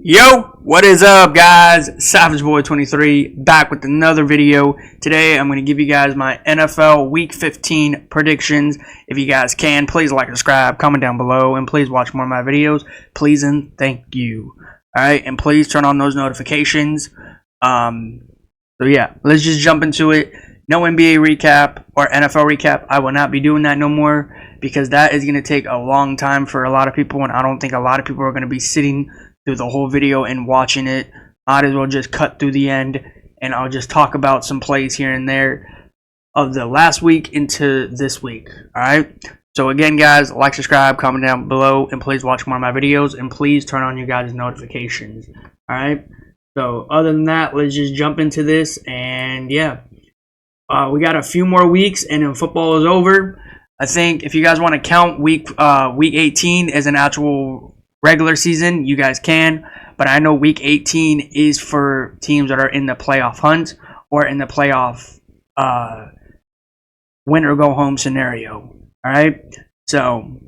Yo, what is up, guys? Savage Boy 23 back with another video. Today I'm going to give you guys my NFL Week 15 predictions. If you guys can, please like, subscribe, comment down below, and please watch more of my videos. Please and thank you. Alright, and please turn on those notifications. So yeah, let's just jump into it. No NBA recap or NFL recap. I will not be doing that no more because that is going to take a long time for a lot of people, and I don't think a lot of people are going to be sitting through the whole video and watching it. Might as well just cut through the end, and I'll just talk about some plays here and there of the last week into this week. Alright, so again, guys, like, subscribe, comment down below, and please watch more of my videos, and please turn on your guys' notifications. Alright, so other than that, let's just jump into this. And yeah, we got a few more weeks and then football is over. I think if you guys want to count week 18 as an actual regular season, you guys can, but I know week 18 is for teams that are in the playoff hunt or in the playoff win or go home scenario. Alright, so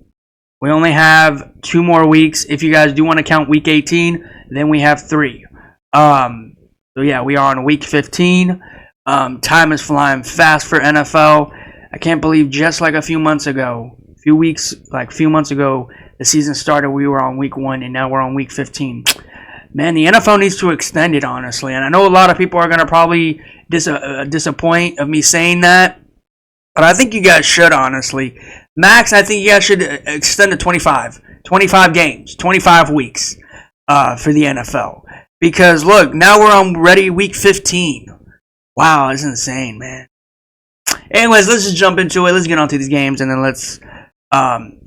we only have 2 more weeks. If you guys do want to count week 18, then we have 3. So yeah, we are on week 15. Time is flying fast for NFL. I can't believe just like a few months ago, the season started, we were on week 1, and now we're on week 15. Man, the NFL needs to extend it, honestly. And I know a lot of people are going to probably disappoint of me saying that, but I think you guys should, honestly. Max, I think you guys should extend to 25 games, 25 weeks for the NFL. Because, look, now we're on ready week 15. Wow, that's insane, man. Anyways, let's just jump into it. Let's get on to these games, and then let's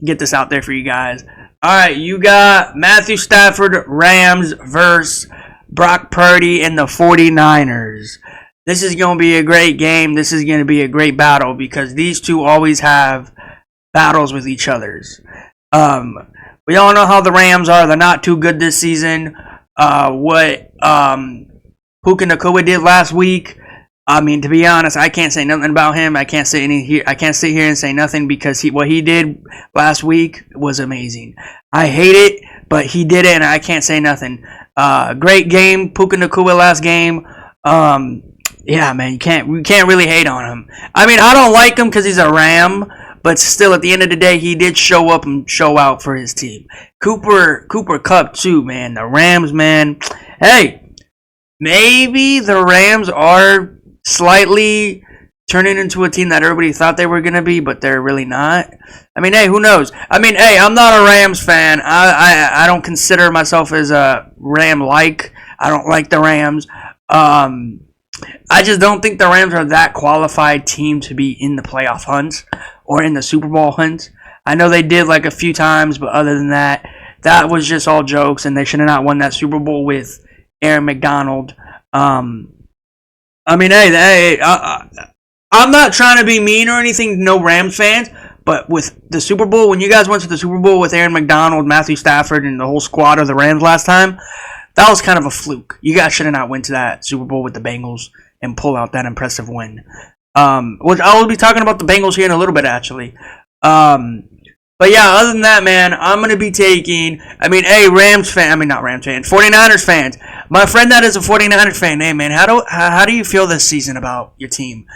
get this out there for you guys. Alright, you got Matthew Stafford, Rams versus Brock Purdy and the 49ers. This is going to be a great game. This is going to be a great battle because these two always have battles with each others. We all know how the Rams are. They're not too good this season. What Puka Nacua did last week, I mean, to be honest, I can't say nothing about him. I can't sit here and say nothing because what he did last week was amazing. I hate it, but he did it, and I can't say nothing. Great game, Puka Nacua last game. Yeah, man, we can't really hate on him. I mean, I don't like him because he's a Ram, but still, at the end of the day, he did show up and show out for his team. Cooper Kupp too, man. The Rams, man. Hey, maybe the Rams are slightly turning into a team that everybody thought they were going to be, but they're really not. I mean, hey, who knows? I mean, hey, I'm not a Rams fan. I don't consider myself as a Ram-like. I don't like the Rams. I just don't think the Rams are that qualified team to be in the playoff hunt or in the Super Bowl hunt. I know they did like a few times, but other than that, that was just all jokes, and they should have not won that Super Bowl with Aaron McDonald. I mean, hey, I'm not trying to be mean or anything, no Rams fans, but with the Super Bowl, when you guys went to the Super Bowl with Aaron McDonald, Matthew Stafford, and the whole squad of the Rams last time, that was kind of a fluke. You guys should have not went to that Super Bowl with the Bengals and pull out that impressive win. Which I will be talking about the Bengals here in a little bit, actually. But yeah, other than that, man, I'm going to be taking, I mean, hey, not Rams fan, 49ers fans. My friend that is a 49ers fan, hey, man, how do you feel this season about your team?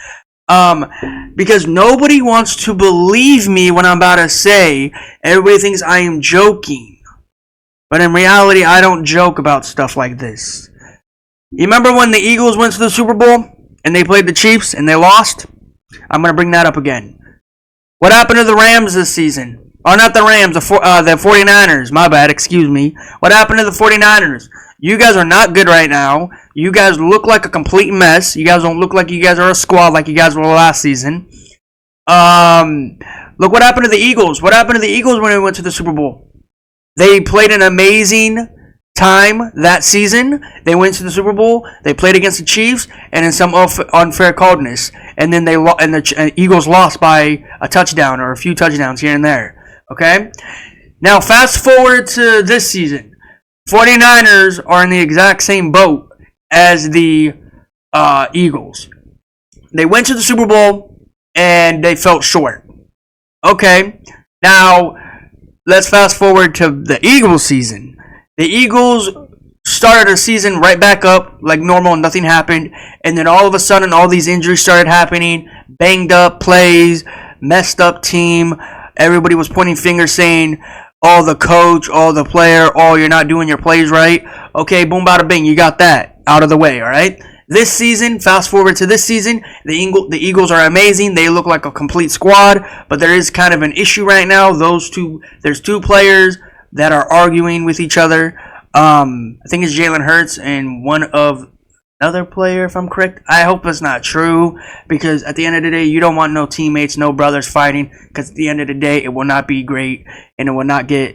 Because nobody wants to believe me when I'm about to say, everybody thinks I am joking. But in reality, I don't joke about stuff like this. You remember when the Eagles went to the Super Bowl and they played the Chiefs and they lost? I'm going to bring that up again. What happened to the Rams this season? Oh, not the Rams, the 49ers. My bad, excuse me. What happened to the 49ers? You guys are not good right now. You guys look like a complete mess. You guys don't look like you guys are a squad like you guys were last season. Look what happened to the Eagles. What happened to the Eagles when they went to the Super Bowl? They played an amazing time that season. They went to the Super Bowl. They played against the Chiefs, and in some unfair callness, and then the Eagles lost by a touchdown or a few touchdowns here and there. Okay? Now, fast forward to this season. 49ers are in the exact same boat as the Eagles. They went to the Super Bowl, and they fell short. Okay? Now, let's fast forward to the Eagles season. The Eagles started the season right back up like normal, nothing happened, and then all of a sudden all these injuries started happening, banged up plays, messed up team. Everybody was pointing fingers saying, oh, the coach, oh, the player, oh, you're not doing your plays right. Okay, boom, bada bing, you got that out of the way, all right? This season, fast forward to this season, the Eagles are amazing. They look like a complete squad, but there is kind of an issue right now. There's two players that are arguing with each other. I think it's Jalen Hurts and one of another player, if I'm correct. I hope it's not true, because at the end of the day, you don't want no teammates, no brothers fighting, because at the end of the day, it will not be great, and it will not be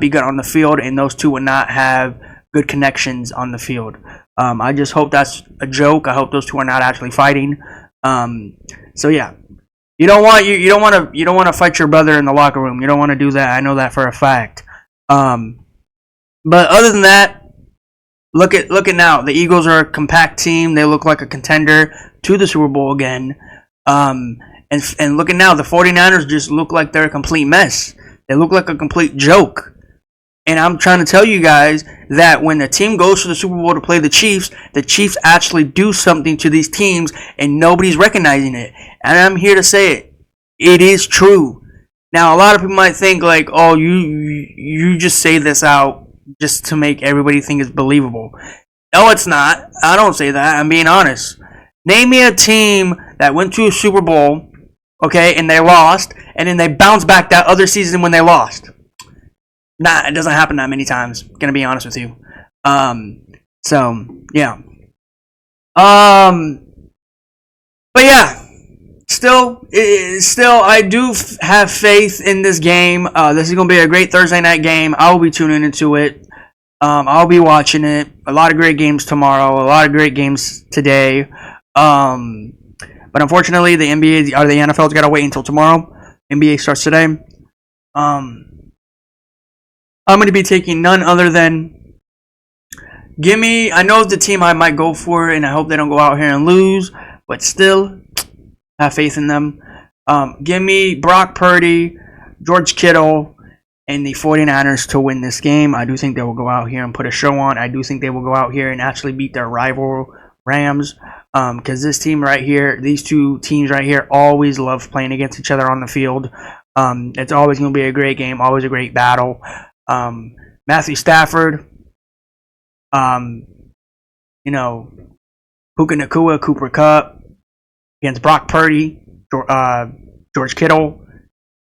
good on the field, and those two will not have good connections on the field. I just hope that's a joke. I hope those two are not actually fighting. So yeah, you don't want to fight your brother in the locker room. You don't want to do that. I know that for a fact. But other than that, look at now. The Eagles are a compact team. They look like a contender to the Super Bowl again. And look at now, the 49ers just look like they're a complete mess. They look like a complete joke. And I'm trying to tell you guys that when the team goes to the Super Bowl to play the Chiefs actually do something to these teams, and nobody's recognizing it. And I'm here to say it. It is true. Now, a lot of people might think like, oh, you just say this out just to make everybody think it's believable. No, it's not. I don't say that. I'm being honest. Name me a team that went to a Super Bowl, okay, and they lost, and then they bounced back that other season when they lost. Nah, it doesn't happen that many times. Gonna be honest with you. So yeah. But yeah, still, I do have faith in this game. This is gonna be a great Thursday night game. I will be tuning into it. I'll be watching it. A lot of great games tomorrow. A lot of great games today. But unfortunately, the NBA or the NFL's got to wait until tomorrow. NBA starts today. I'm going to be taking none other than I know the team I might go for, and I hope they don't go out here and lose, but still have faith in them. Give me Brock Purdy, George Kittle, and the 49ers to win this game. I do think they will go out here and put a show on. I do think they will go out here and actually beat their rival Rams, because this team right here, these two teams right here, always love playing against each other on the field. It's always going to be a great game, always a great battle. Matthew Stafford, Puka Nacua, Cooper Kupp against Brock Purdy, George Kittle,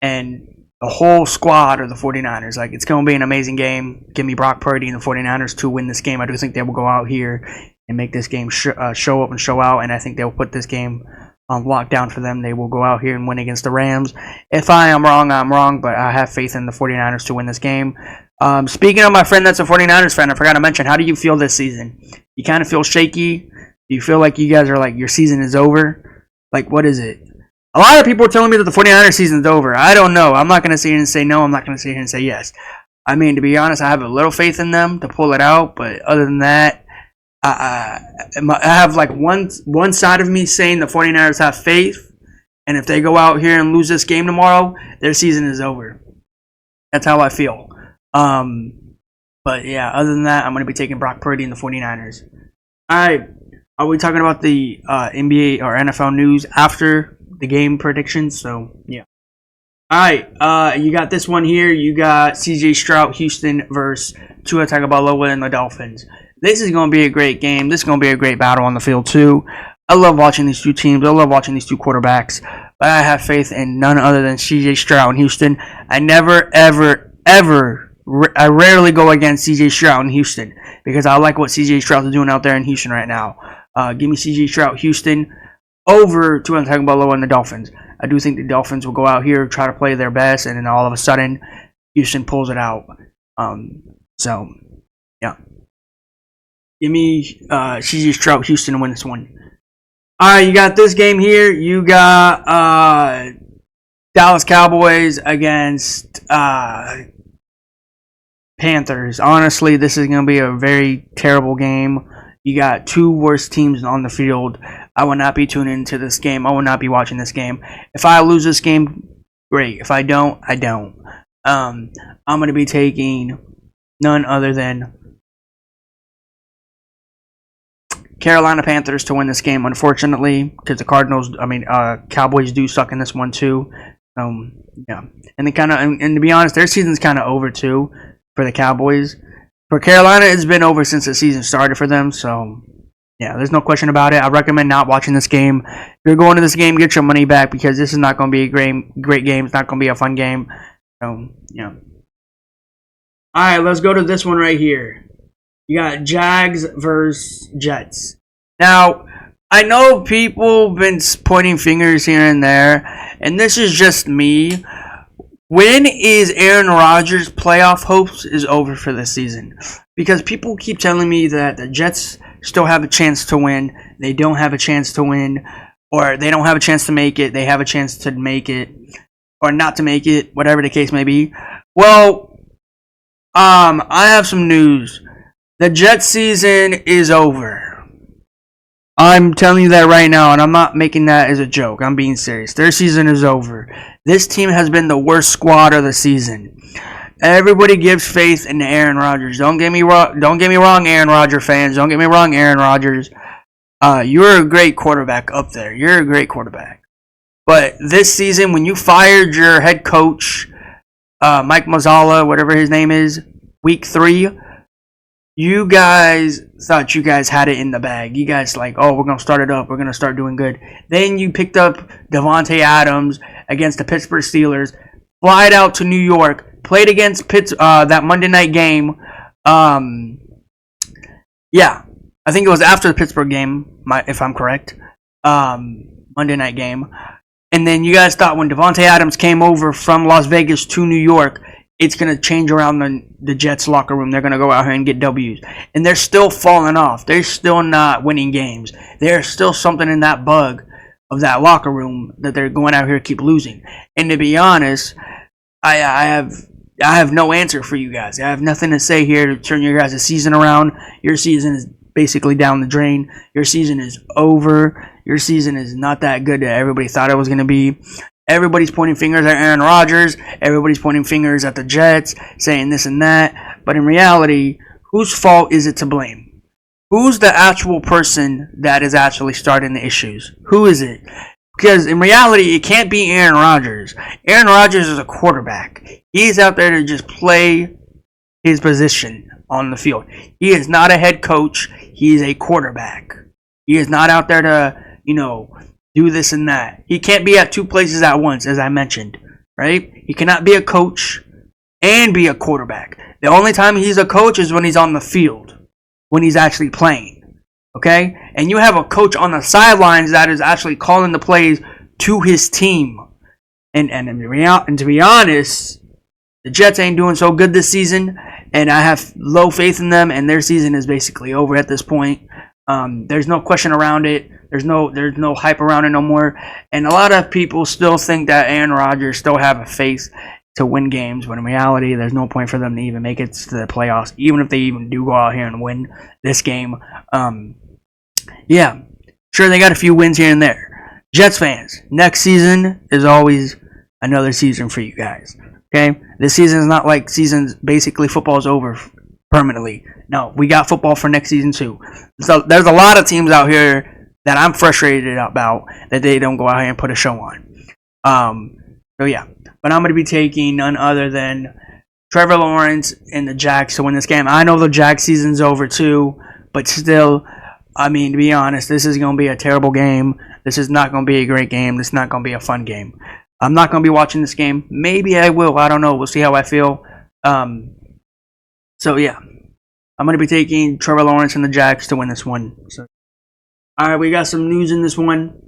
and the whole squad of the 49ers. Like, it's going to be an amazing game. Give me Brock Purdy and the 49ers to win this game. I do think they will go out here and make this game show up and show out, and I think they'll put this game on lockdown for them. They will go out here and win against the Rams. If I am wrong, I'm wrong, but I have faith in the 49ers to win this game. Speaking of my friend that's a 49ers fan, I forgot to mention, how do you feel this season? You kind of feel shaky? Do you feel like you guys are like, your season is over? Like, what is it? A lot of people are telling me that the 49ers season is over. I don't know. I'm not going to sit here and say no. I'm not going to sit here and say yes. I mean, to be honest, I have a little faith in them to pull it out, but other than that, I have like one side of me saying the 49ers have faith, and if they go out here and lose this game tomorrow, their season is over. That's how I feel. But yeah, other than that, I'm going to be taking Brock Purdy and the 49ers. Alright, are we talking about the NBA or NFL news after the game predictions? So yeah. Alright, you got this one here. You got CJ Stroud, Houston versus Tua Tagovailoa and the Dolphins. This is going to be a great game. This is going to be a great battle on the field, too. I love watching these two teams. I love watching these two quarterbacks. But I have faith in none other than CJ Stroud in Houston. I rarely go against CJ Stroud in Houston, because I like what CJ Stroud is doing out there in Houston right now. Give me CJ Stroud, Houston, over Tua Tagovailoa and the Dolphins. I do think the Dolphins will go out here, try to play their best, and then all of a sudden, Houston pulls it out. So, yeah. Give me CJ Stroud, Houston to win this one. Alright, you got this game here. You got Dallas Cowboys against Panthers. Honestly, this is going to be a very terrible game. You got two worst teams on the field. I will not be tuning into this game. I will not be watching this game. If I lose this game, great. If I don't, I don't. I'm going to be taking none other than Carolina Panthers to win this game, unfortunately, because the Cowboys do suck in this one too. Yeah, and to be honest, their season's kind of over too for the Cowboys. For Carolina, it's been over since the season started for them. So yeah, there's no question about it. I recommend not watching this game. If you're going to this game, get your money back because this is not going to be a great game. It's not going to be a fun game. So yeah. All right, let's go to this one right here. You got Jags versus Jets. Now, I know people have been pointing fingers here and there, and this is just me. When is Aaron Rodgers' playoff hopes is over for this season? Because people keep telling me that the Jets still have a chance to win. They don't have a chance to win, or they don't have a chance to make it. They have a chance to make it, or not to make it, whatever the case may be. Well, I have some news. The Jets season is over. I'm telling you that right now, and I'm not making that as a joke. I'm being serious. Their season is over. This team has been the worst squad of the season. Everybody gives faith in Aaron Rodgers. Don't get me wrong, Aaron Rodgers fans. Don't get me wrong, Aaron Rodgers. You're a great quarterback up there. You're a great quarterback. But this season, when you fired your head coach, Mike Mazzala, whatever his name is, week 3, you guys thought you guys had it in the bag. You guys we're going to start it up. We're going to start doing good. Then you picked up Devontae Adams against the Pittsburgh Steelers, flied out to New York, played against that Monday night game. Yeah, I think it was after the Pittsburgh game, if I'm correct. Monday night game. And then you guys thought when Devontae Adams came over from Las Vegas to New York, it's going to change around the Jets locker room. They're going to go out here and get W's. And they're still falling off. They're still not winning games. There's still something in that bug of that locker room that they're going out here to keep losing. And to be honest, I have no answer for you guys. I have nothing to say here to turn your guys' season around. Your season is basically down the drain. Your season is over. Your season is not that good that everybody thought it was going to be. Everybody's pointing fingers at Aaron Rodgers. Everybody's pointing fingers at the Jets, saying this and that. But in reality, whose fault is it to blame? Who's the actual person that is actually starting the issues? Who is it? Because in reality, it can't be Aaron Rodgers. Aaron Rodgers is a quarterback. He's out there to just play his position on the field. He is not a head coach. He is a quarterback. He is not out there to, do this and that. He can't be at two places at once, as I mentioned, right? He cannot be a coach and be a quarterback. The only time he's a coach is when he's on the field, when he's actually playing, okay? And you have a coach on the sidelines that is actually calling the plays to his team. And to be honest, the Jets ain't doing so good this season, and I have low faith in them, and their season is basically over at this point. There's no question around it. There's no hype around it no more. And a lot of people still think that Aaron Rodgers still have a faith to win games, when in reality, there's no point for them to even make it to the playoffs, even if they even do go out here and win this game. Yeah, sure, they got a few wins here and there. Jets fans, next season is always another season for you guys. Okay? This season is not like seasons, basically football is over permanently. No, we got football for next season too. So there's a lot of teams out here that I'm frustrated about that they don't go out here and put a show on. So yeah, but I'm going to be taking none other than Trevor Lawrence and the Jags to win this game. I know the Jags season's over too, but still, I mean, to be honest, this is going to be a terrible game. This is not going to be a great game. This is not going to be a fun game. I'm not going to be watching this game. Maybe I will. I don't know. We'll see how I feel. So yeah, I'm going to be taking Trevor Lawrence and the Jags to win this one. So. All right, we got some news in this one.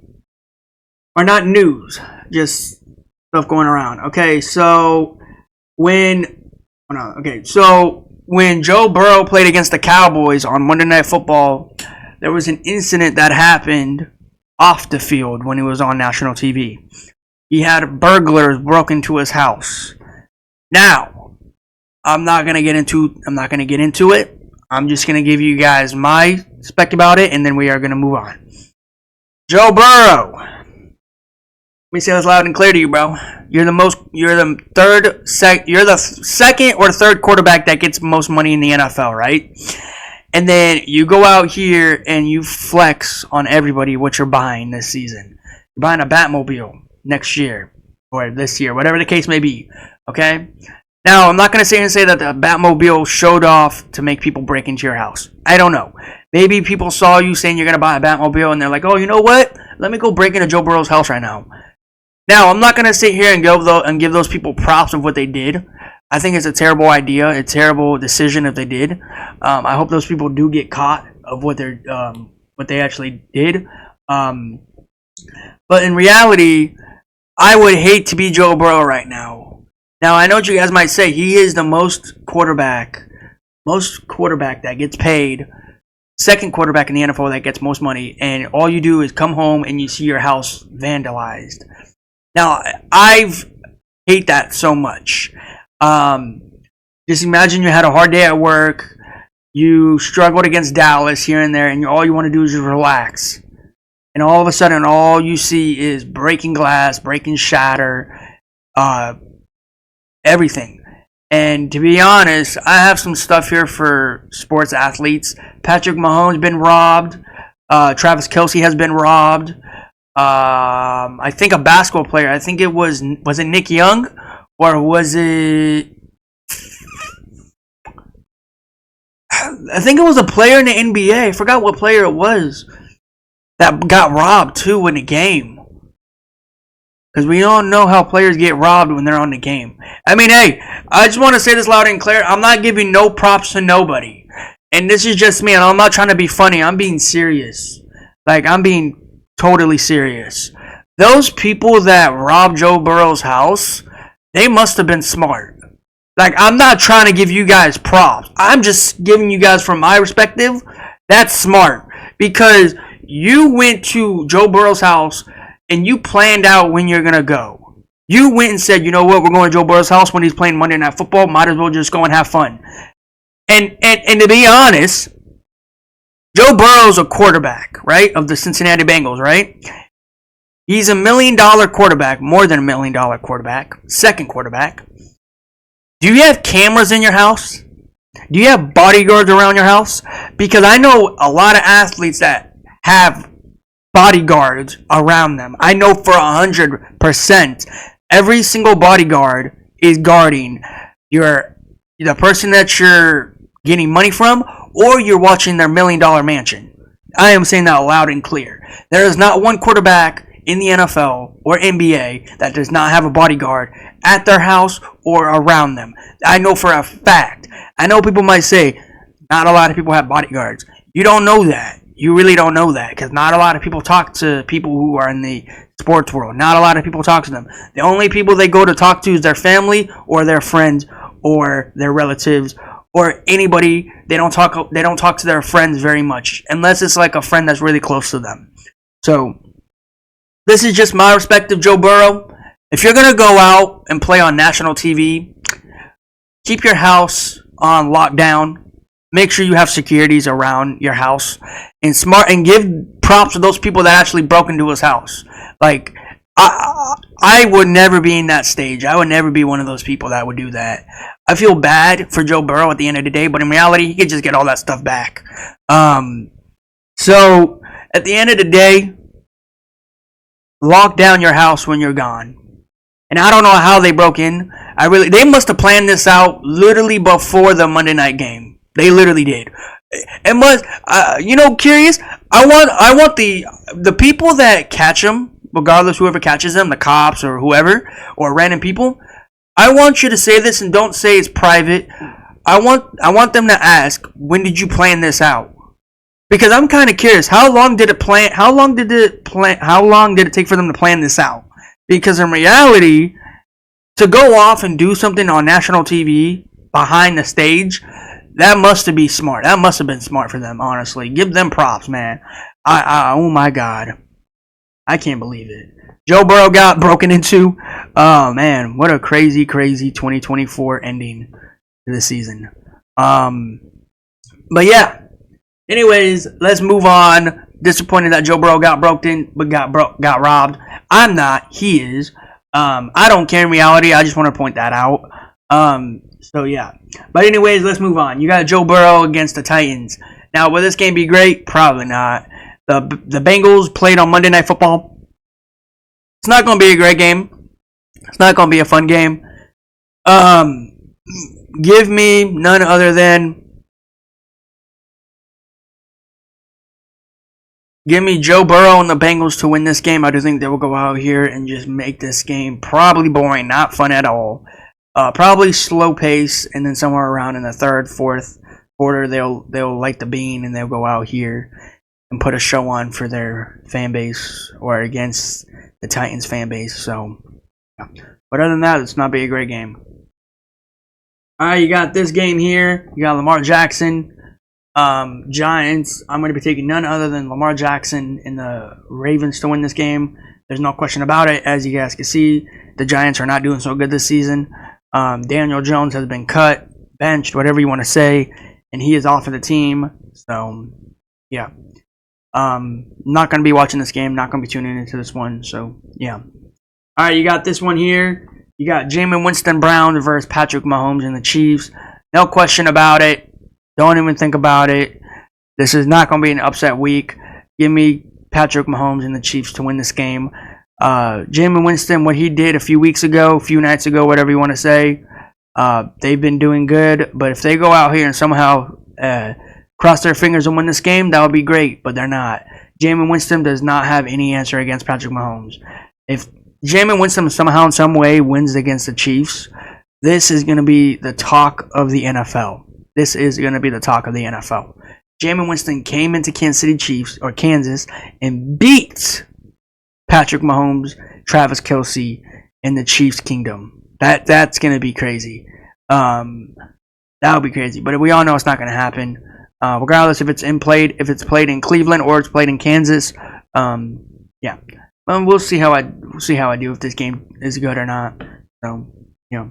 Or not news, just stuff going around. Okay, so when Joe Burrow played against the Cowboys on Monday Night Football, there was an incident that happened off the field when he was on national TV. He had burglars broke into his house. Now, I'm not gonna get into it. I'm just going to give you guys my spec about it, and then we are going to move on. Joe Burrow. Let me say this loud and clear to you, bro. You're the second or third quarterback that gets most money in the NFL, right? And then you go out here and you flex on everybody what you're buying this season. You're buying a Batmobile next year or this year, whatever the case may be. Okay? Now, I'm not going to sit here and say that the Batmobile showed off to make people break into your house. I don't know. Maybe people saw you saying you're going to buy a Batmobile and they're like, oh, you know what? Let me go break into Joe Burrow's house right now. Now, I'm not going to sit here and give those people props of what they did. I think it's a terrible idea, a terrible decision if they did. I hope those people do get caught of what they actually did. But in reality, I would hate to be Joe Burrow right now. Now, I know what you guys might say. He is the most quarterback that gets paid, second quarterback in the NFL that gets most money, and all you do is come home and you see your house vandalized. Now, I hate that so much. Just imagine you had a hard day at work, you struggled against Dallas here and there, and all you want to do is just relax. And all of a sudden, all you see is breaking glass, breaking shatter, everything. And to be honest, I have some stuff here for sports athletes. Patrick Mahomes has been robbed. Travis Kelce has been robbed. I think a basketball player. I think it was it Nick Young or was it? I think it was a player in the NBA. I forgot what player it was that got robbed too in the game. Because we all know how players get robbed when they're on the game. I mean, hey, I just want to say this loud and clear. I'm not giving no props to nobody. And this is just me. And I'm not trying to be funny. I'm being serious. Like, I'm being totally serious. Those people that robbed Joe Burrow's house, they must have been smart. Like, I'm not trying to give you guys props. I'm just giving you guys from my perspective. That's smart. Because you went to Joe Burrow's house and you planned out when you're going to go. You went and said, you know what, we're going to Joe Burrow's house when he's playing Monday Night Football. Might as well just go and have fun. And to be honest, Joe Burrow's a quarterback, right, of the Cincinnati Bengals, right? He's $1 million quarterback, more than $1 million quarterback, second quarterback. Do you have cameras in your house? Do you have bodyguards around your house? Because I know a lot of athletes that have bodyguards around them. I know for 100%, every single bodyguard is guarding the person that you're getting money from, or you're watching their $1 million mansion. I am saying that loud and clear. There is not one quarterback in the NFL or NBA that does not have a bodyguard at their house or around them. I know for a fact. I know people might say, not a lot of people have bodyguards. You don't know that. You really don't know that because not a lot of people talk to people who are in the sports world. Not a lot of people talk to them. The only people they go to talk to is their family or their friends or their relatives or anybody. They don't talk to their friends very much unless it's like a friend that's really close to them. So this is just my perspective, Joe Burrow. If you're going to go out and play on national TV, keep your house on lockdown. Make sure you have securities around your house and give props to those people that actually broke into his house. Like, I would never be in that stage. I would never be one of those people that would do that. I feel bad for Joe Burrow at the end of the day, but in reality, he could just get all that stuff back. So, at the end of the day, lock down your house when you're gone. And I don't know how they broke in. They must have planned this out literally before the Monday night game. They literally did. It must, curious. I want the people that catch them, regardless whoever catches them, the cops or whoever, or random people. I want you to say this and don't say it's private. I want them to ask, when did you plan this out? Because I'm kind of curious. How long did it take for them to plan this out? Because in reality, to go off and do something on national TV behind the stage, that must have been smart. That must have been smart for them, honestly. Give them props, man. Oh my God. I can't believe it. Joe Burrow got broken into. Oh man, what a crazy 2024 ending to the season. But yeah. Anyways, let's move on. Disappointed that Joe Burrow got got robbed. I'm not. He is. I don't care in reality. I just want to point that out. So yeah. But anyways, let's move on. You got Joe Burrow against the Titans. Now, will this game be great? Probably not. The Bengals played on Monday Night Football. It's not going to be a great game. It's not going to be a fun game. Give me none other than give me Joe Burrow and the Bengals to win this game. I do think they will go out here and just make this game probably boring, not fun at all. Probably slow pace, and then somewhere around in the third, fourth quarter, they'll light the bean and they'll go out here and put a show on for their fan base or against the Titans fan base. So, but other than that, it's not be a great game. All right, you got this game here. You got Lamar Jackson, Giants. I'm going to be taking none other than Lamar Jackson and the Ravens to win this game. There's no question about it. As you guys can see, the Giants are not doing so good this season. Daniel Jones has been cut, benched, whatever you want to say, and he is off of the team. So, yeah. Not going to be watching this game. Not going to be tuning into this one. So, yeah. All right, you got this one here. You got Jameis Winston Brown versus Patrick Mahomes and the Chiefs. No question about it. Don't even think about it. This is not going to be an upset week. Give me Patrick Mahomes and the Chiefs to win this game. Jameis Winston, what he did a few nights ago, whatever you want to say, they've been doing good. But if they go out here and somehow cross their fingers and win this game, that would be great. But they're not. Jameis Winston does not have any answer against Patrick Mahomes. If Jameis Winston somehow in some way wins against the Chiefs, this is going to be the talk of the NFL. This is going to be the talk of the NFL. Jameis Winston came into Kansas and beat Patrick Mahomes, Travis Kelce, and the Chiefs Kingdom. That's going to be crazy. That would be crazy. But we all know it's not going to happen. Regardless if it's played in Cleveland or it's played in Kansas. Yeah. We'll see how I do if this game is good or not. So, yeah.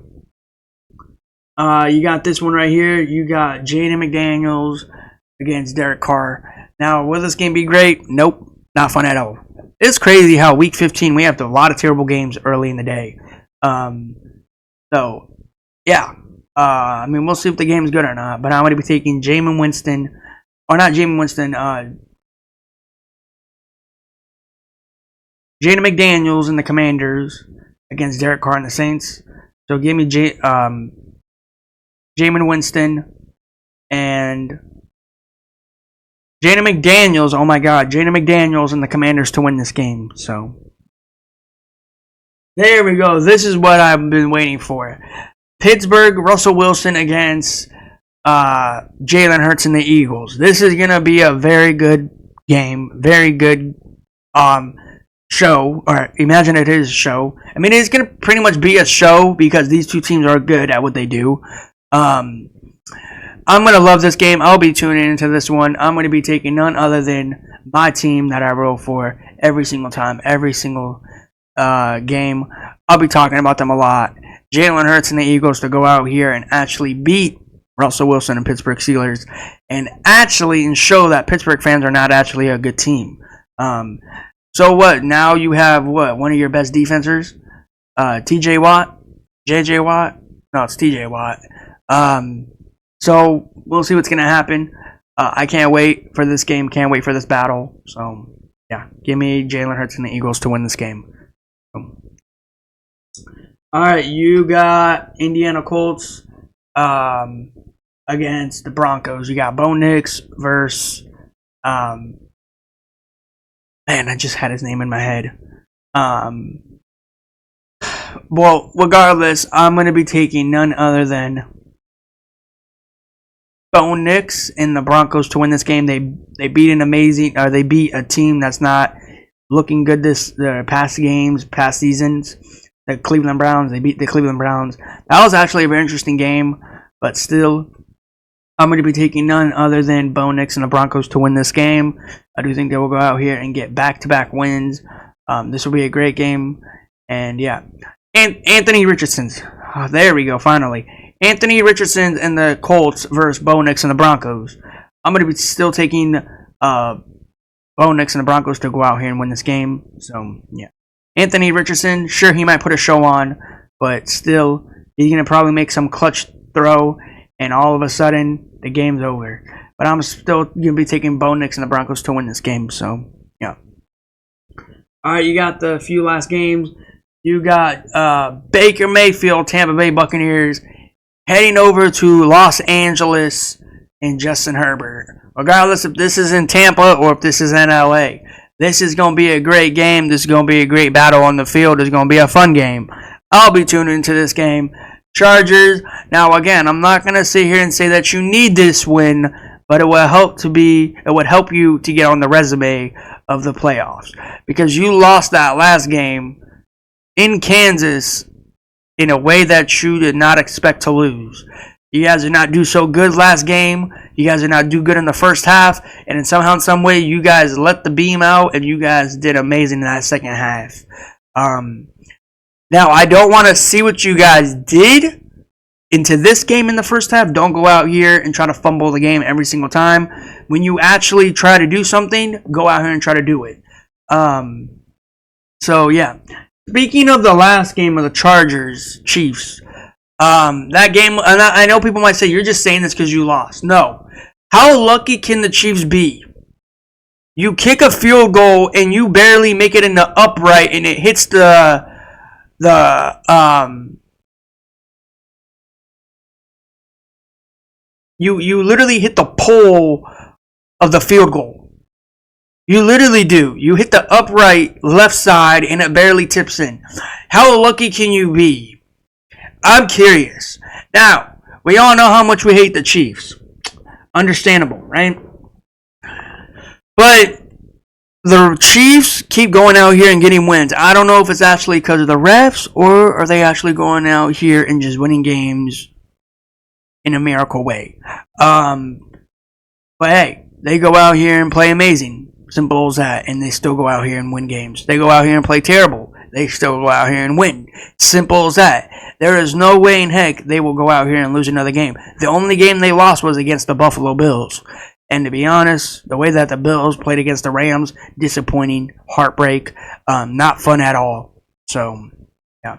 You got this one right here. You got Jaden McDaniels against Derek Carr. Now, will this game be great? Nope. Not fun at all. It's crazy how Week 15 we have a lot of terrible games early in the day. So, yeah. We'll see if the game's good or not. But I'm going to be taking Jameis Winston, or not Jameis Winston, Jaden McDaniels and the Commanders against Derek Carr and the Saints. So give me Jameis Winston and Jaden McDaniels. Oh my God, Jaden McDaniels and the Commanders to win this game. So there we go. This is what I've been waiting for. Pittsburgh, Russell Wilson against Jalen Hurts and the Eagles. This is gonna be a very good game. Very good show, or imagine it is a show. It's going to pretty much be a show because these two teams are good at what they do. I'm going to love this game. I'll be tuning into this one. I'm going to be taking none other than my team that I roll for every single time, every single game. I'll be talking about them a lot. Jalen Hurts and the Eagles to go out here and actually beat Russell Wilson and Pittsburgh Steelers and show that Pittsburgh fans are not actually a good team. So what? Now you have one of your best defenders, T.J. Watt, J.J. Watt. No, it's T.J. Watt. So we'll see what's gonna happen. I can't wait for this game. Can't wait for this battle. So yeah, give me Jalen Hurts and the Eagles to win this game. All right, you got Indiana Colts against the Broncos. You got Bo Nix versus Man, I just had his name in my head. Well, regardless, I'm going to be taking none other than Bo Nix and the Broncos to win this game. They beat they beat a team that's not looking good the past seasons. The Cleveland Browns. They beat the Cleveland Browns. That was actually a very interesting game, but still, I'm going to be taking none other than Bo Nix and the Broncos to win this game. I do think they will go out here and get back-to-back wins. This will be a great game. And, yeah. And Anthony Richardson. Oh, there we go, finally. Anthony Richardson and the Colts versus Bo Nix and the Broncos. I'm going to be still taking Bo Nix and the Broncos to go out here and win this game. So, yeah. Anthony Richardson, sure, he might put a show on, but still, he's going to probably make some clutch throw, and all of a sudden, the game's over. but I'm still gonna be taking Bo Nix and the Broncos to win this game. So yeah. All right, you got the few last games. You got Baker Mayfield, Tampa Bay Buccaneers, heading over to Los Angeles and Justin Herbert. Regardless if this is in Tampa or if this is in LA, this is going to be a great game. This is going to be a great battle on the field. It's going to be a fun game. I'll be tuning into this game. Chargers. Now, again, I'm not going to sit here and say that you need this win, but it would help you to get on the resume of the playoffs, because you lost that last game in Kansas in a way that you did not expect to lose. You guys did not do so good last game. You guys did not do good in the first half, and in somehow, in some way, you guys let the beam out, and you guys did amazing in that second half. Now, I don't want to see what you guys did into this game in the first half. Don't go out here and try to fumble the game every single time. When you actually try to do something, go out here and try to do it. So, yeah. Speaking of the last game of the Chargers-Chiefs, that game, and I know people might say, you're just saying this because you lost. No. How lucky can the Chiefs be? You kick a field goal and you barely make it in the upright, and it hits you literally hit the pole of the field goal. You literally do. You hit the upright left side and it barely tips in. How lucky can you be? I'm curious. Now, we all know how much we hate the Chiefs. Understandable, right? But the Chiefs keep going out here and getting wins. I don't know if it's actually because of the refs, or are they actually going out here and just winning games in a miracle way. But hey, they go out here and play amazing. Simple as that. And they still go out here and win games. They go out here and play terrible. They still go out here and win. Simple as that. There is no way in heck they will go out here and lose another game. The only game they lost was against the Buffalo Bills. And to be honest, the way that the Bills played against the Rams, disappointing, heartbreak, not fun at all. So, yeah.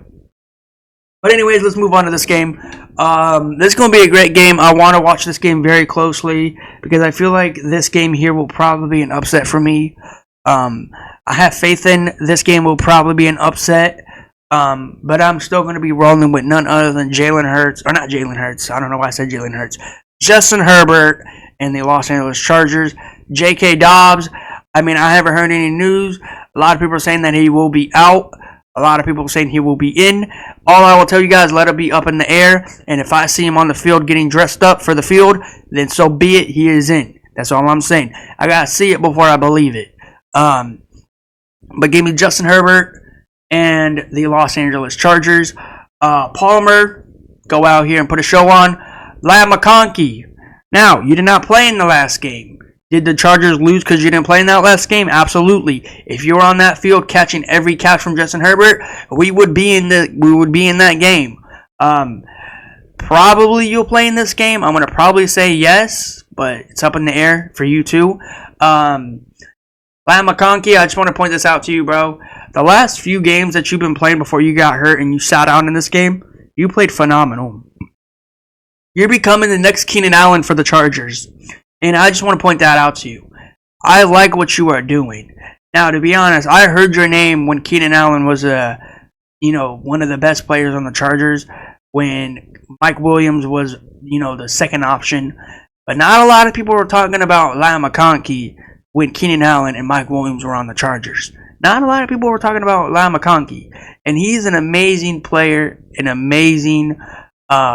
But anyways, let's move on to this game. This is going to be a great game. I want to watch this game very closely because I feel like this game here will probably be an upset for me. I have faith in this game will probably be an upset. But I'm still going to be rolling with none other than Jalen Hurts. Or not Jalen Hurts. I don't know why I said Jalen Hurts. Justin Herbert and the Los Angeles Chargers. J.K. Dobbs. I mean, I haven't heard any news. A lot of people are saying that he will be out. A lot of people are saying he will be in. All I will tell you guys, let it be up in the air. And if I see him on the field getting dressed up for the field, then so be it. He is in. That's all I'm saying. I got to see it before I believe it. But give me Justin Herbert and the Los Angeles Chargers. Palmer, go out here and put a show on. Ladd McConkey. Now, you did not play in the last game. Did the Chargers lose because you didn't play in that last game? Absolutely. If you were on that field catching every catch from Justin Herbert, we would be in that game. Probably you'll play in this game. I'm gonna probably say yes, but it's up in the air for you too. Ladd McConkey, I just want to point this out to you, bro. The last few games that you've been playing before you got hurt and you sat out in this game, you played phenomenal. You're becoming the next Keenan Allen for the Chargers. And I just want to point that out to you. I like what you are doing. Now, to be honest, I heard your name when Keenan Allen was one of the best players on the Chargers, when Mike Williams was, the second option. But not a lot of people were talking about Ladd McConkey when Keenan Allen and Mike Williams were on the Chargers. Not a lot of people were talking about Ladd McConkey. And he's an amazing player, an amazing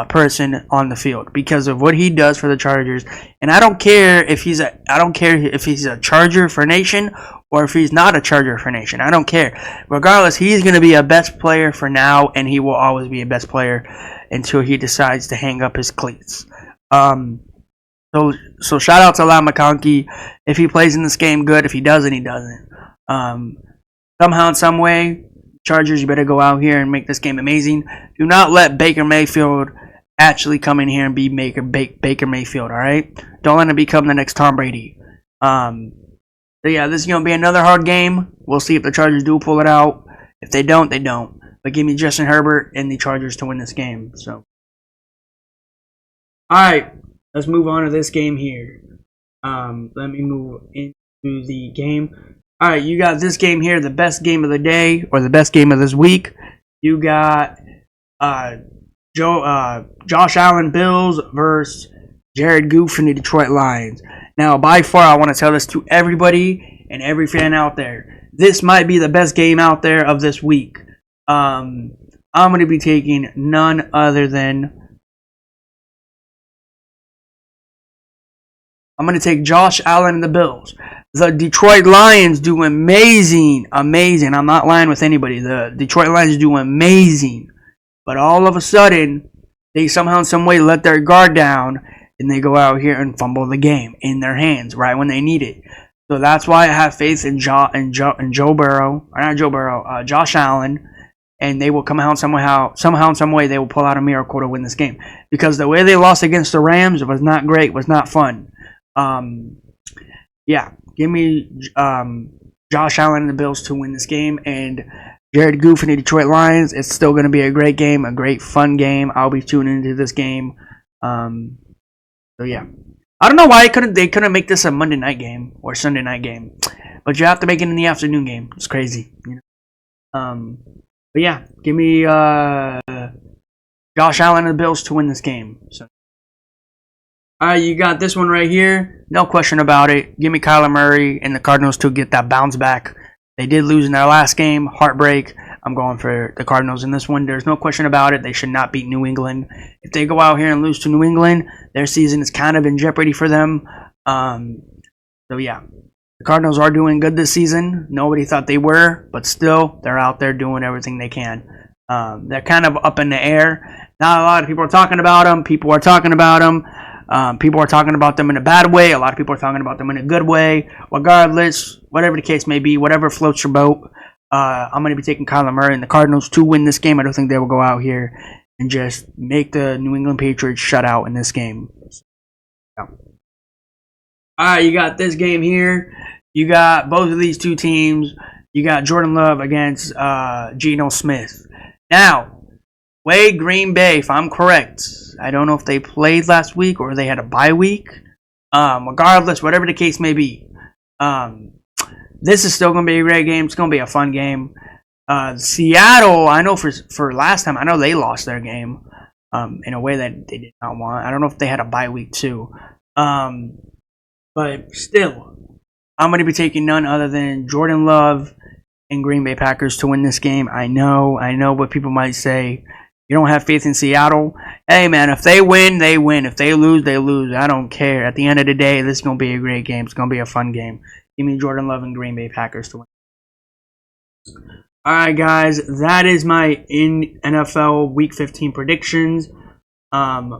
person on the field because of what he does for the Chargers. And I don't care if he's a Charger for nation or if he's not a Charger for nation. I don't care. Regardless, he's going to be a best player for now, and he will always be a best player until he decides to hang up his cleats. So shout out to Ladd McConkey. If he plays in this game, good. If he doesn't, he doesn't. Somehow, in some way, Chargers, you better go out here and make this game amazing. Do not let Baker Mayfield actually come in here and be Baker Mayfield, all right? Don't let him become the next Tom Brady. So yeah, this is going to be another hard game. We'll see if the Chargers do pull it out. If they don't, they don't. But give me Justin Herbert and the Chargers to win this game. So, all right, let's move on to this game here. Let me move into the game. All right, you got this game here, the best game of the day or the best game of this week. You got Josh Allen Bills versus Jared Goff from the Detroit Lions. Now, by far, I want to tell this to everybody and every fan out there. This might be the best game out there of this week. I'm going to be taking none other than... I'm going to take Josh Allen and the Bills. The Detroit Lions do amazing. I'm not lying with anybody. The Detroit Lions do amazing. But all of a sudden, they somehow, some way let their guard down, and they go out here and fumble the game in their hands right when they need it. So that's why I have faith in Josh Allen, and they will come out somehow in some way they will pull out a miracle to win this game. Because the way they lost against the Rams was not great, was not fun. Yeah, give me Josh Allen and the Bills to win this game, and Jared Goff and the Detroit Lions. It's still going to be a great game, a great fun game. I'll be tuning into this game. So yeah, I don't know why they couldn't make this a Monday night game or Sunday night game, but you have to make it in the afternoon game. It's crazy, you know. But yeah, give me Josh Allen and the Bills to win this game. So. Alright, you got this one right here. No question about it. Give me Kyler Murray and the Cardinals to get that bounce back. They did lose in their last game. Heartbreak. I'm going for the Cardinals in this one. There's no question about it. They should not beat New England. If they go out here and lose to New England, their season is kind of in jeopardy for them. So yeah. The Cardinals are doing good this season. Nobody thought they were, but still, they're out there doing everything they can. They're kind of up in the air. Not a lot of people are talking about them. People are talking about them. People are talking about them in a bad way. A lot of people are talking about them in a good way. Regardless, whatever the case may be, whatever floats your boat, I'm going to be taking Kyler Murray and the Cardinals to win this game. I don't think they will go out here and just make the New England Patriots shut out in this game. Yeah. All right, you got this game here. You got both of these two teams. You got Jordan Love against Geno Smith. Now, Green Bay, if I'm correct. I don't know if they played last week or they had a bye week. Regardless, whatever the case may be, this is still going to be a great game. It's going to be a fun game. Seattle, I know for last time, I know they lost their game in a way that they did not want. I don't know if they had a bye week too. But still, I'm going to be taking none other than Jordan Love and Green Bay Packers to win this game. I know what people might say. You don't have faith in Seattle? Hey, man, if they win, they win. If they lose, they lose. I don't care. At the end of the day, this is going to be a great game. It's going to be a fun game. Give me Jordan Love and Green Bay Packers to win. All right, guys, that is my NFL Week 15 predictions.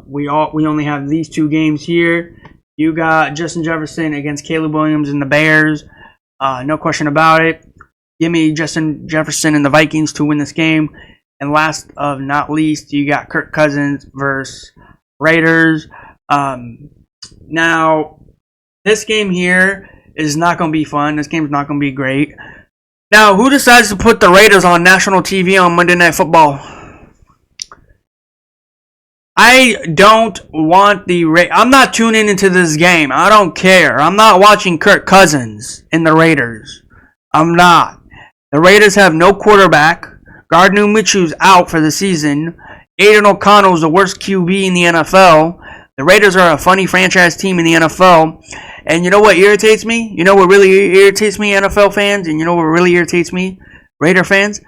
We only have these two games here. You got Justin Jefferson against Caleb Williams and the Bears. No question about it. Give me Justin Jefferson and the Vikings to win this game. And last of not least, you got Kirk Cousins versus Raiders. Now, this game here is not going to be fun. This game is not going to be great. Now, who decides to put the Raiders on national TV on Monday Night Football? I don't want I'm not tuning into this game. I don't care. I'm not watching Kirk Cousins and the Raiders. I'm not. The Raiders have no quarterback. Gardner Minshew's out for the season. Aiden O'Connell's the worst QB in the NFL. The Raiders are a funny franchise team in the NFL. And you know what irritates me? You know what really irritates me, NFL fans? And you know what really irritates me, Raider fans?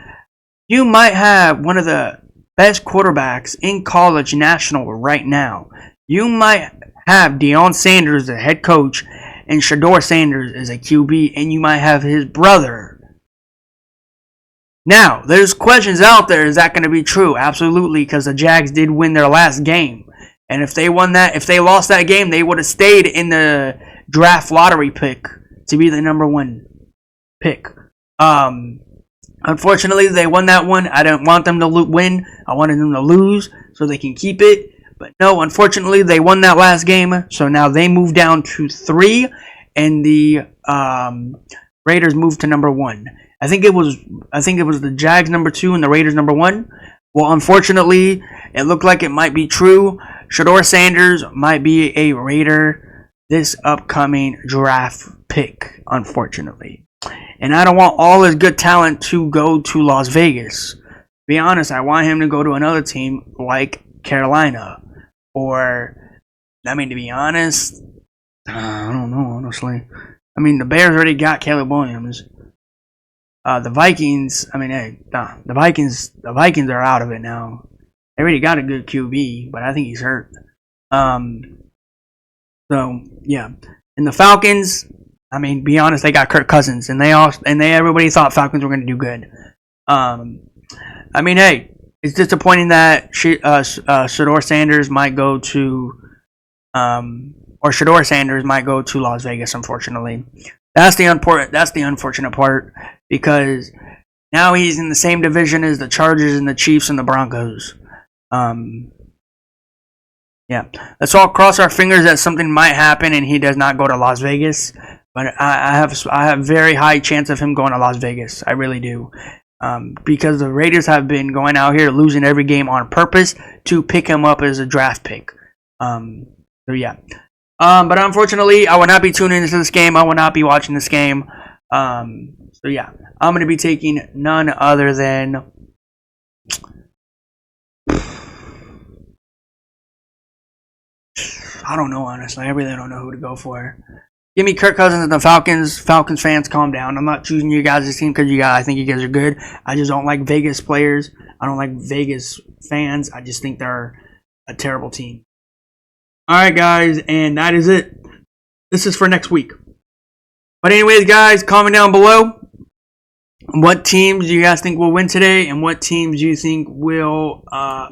You might have one of the best quarterbacks in college national right now. You might have Deion Sanders, the head coach, and Shador Sanders as a QB, and you might have his brother. Now, there's questions out there. Is that going to be true? Absolutely, because the Jags did win their last game. And if they lost that game, they would have stayed in the draft lottery pick to be the number one pick. Unfortunately, they won that one. I didn't want them to win. I wanted them to lose so they can keep it. But no, unfortunately, they won that last game. So now they move down to 3, and the Raiders moved to number 1. I think it was the Jags number 2 and the Raiders number 1. Well, unfortunately, it looked like it might be true. Shador Sanders might be a Raider this upcoming draft pick, unfortunately. And I don't want all his good talent to go to Las Vegas. To be honest, I want him to go to another team like Carolina. Or, I mean, to be honest, I don't know, honestly. I mean, the Bears already got Caleb Williams. The Vikings, I mean, hey, the Vikings are out of it now. They already got a good QB, but I think he's hurt. So yeah, and the Falcons, I mean, be honest, they got Kirk Cousins, and everybody thought Falcons were going to do good. I mean, hey, it's disappointing that Shedeur Sanders might go to, Las Vegas. Unfortunately, that's the unfortunate part, because now he's in the same division as the Chargers and the Chiefs and the Broncos. Yeah, let's all cross our fingers that something might happen and he does not go to Las Vegas. But I have very high chance of him going to Las Vegas. I really do, because the Raiders have been going out here losing every game on purpose to pick him up as a draft pick. So yeah, but unfortunately, I will not be tuning into this game. I will not be watching this game. So yeah, I'm going to be taking none other than. I don't know, honestly. I really don't know who to go for. Give me Kirk Cousins and the Falcons. Falcons fans, calm down. I'm not choosing you guys' team because I think you guys are good. I just don't like Vegas players. I don't like Vegas fans. I just think they're a terrible team. Alright, guys, and that is it. This is for next week. But anyways, guys, comment down below. What teams do you guys think will win today, and what teams do you think will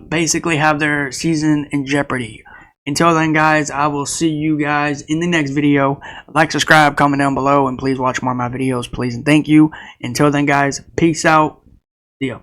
basically have their season in jeopardy? Until then, guys, I will see you guys in the next video. Like, subscribe, comment down below, and please watch more of my videos, please and thank you. Until then, guys, peace out. See ya.